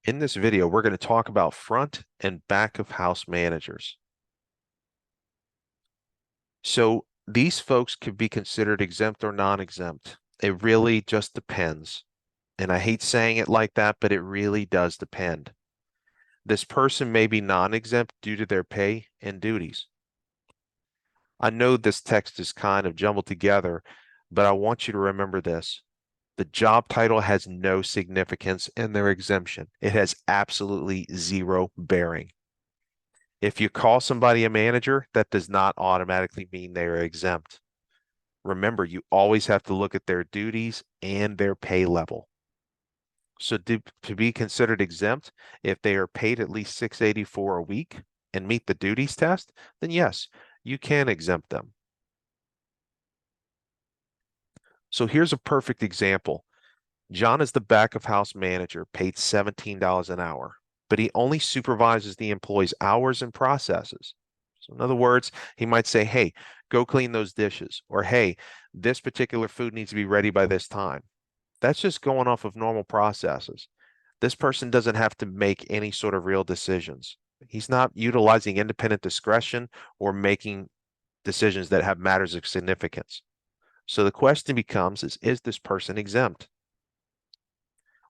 In this video, we're going to talk about front and back of house managers. So these folks could be considered exempt or non-exempt. It really just depends. And I hate saying it like that, but it really does depend. This person may be non-exempt due to their pay and duties. I know this text is kind of jumbled together, but I want you to remember this. The job title has no significance in their exemption. It has absolutely zero bearing. If you call somebody a manager, that does not automatically mean they are exempt. Remember, you always have to look at their duties and their pay level. So to be considered exempt, if they are paid at least $684 a week and meet the duties test, then yes, you can exempt them. So here's a perfect example. John is the back of house manager, paid $17 an hour, but he only supervises the employee's hours and processes. So in other words, he might say, hey, go clean those dishes, or hey, this particular food needs to be ready by this time. That's just going off of normal processes. This person doesn't have to make any sort of real decisions. He's not utilizing independent discretion or making decisions that have matters of significance. So the question becomes, is this person exempt?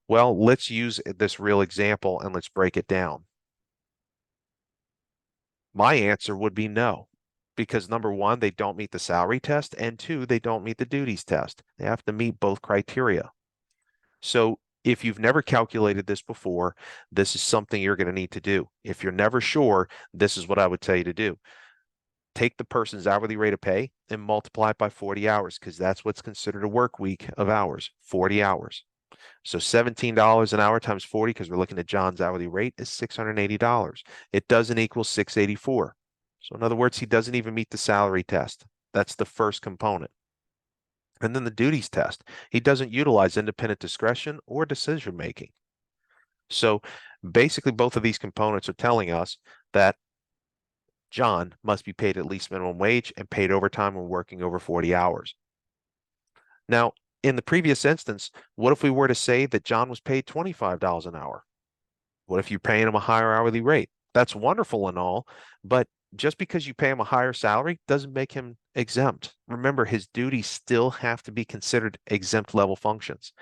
Well, let's use this real example and let's break it down. My answer would be no, because number one, they don't meet the salary test, and two, they don't meet the duties test. They have to meet both criteria. So if you've never calculated this before, this is something you're going to need to do. If you're never sure, this is what I would tell you to do. Take the person's hourly rate of pay and multiply it by 40 hours, because that's what's considered a work week of hours, 40 hours. So $17 an hour times 40, because we're looking at John's hourly rate, is $680. It doesn't equal 684. So in other words, he doesn't even meet the salary test. That's the first component. And then the duties test. He doesn't utilize independent discretion or decision making. So basically, both of these components are telling us that John must be paid at least minimum wage and paid overtime when working over 40 hours. Now, in the previous instance, what if we were to say that John was paid $25 an hour? What if you're paying him a higher hourly rate? That's wonderful and all, but just because you pay him a higher salary doesn't make him exempt. Remember, his duties still have to be considered exempt level functions.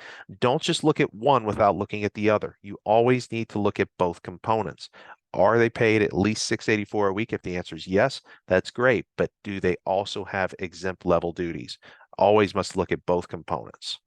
Don't just look at one without looking at the other. You always need to look at both components. Are they paid at least $684 a week? If the answer is yes, that's great. But do they also have exempt level duties? Always must look at both components.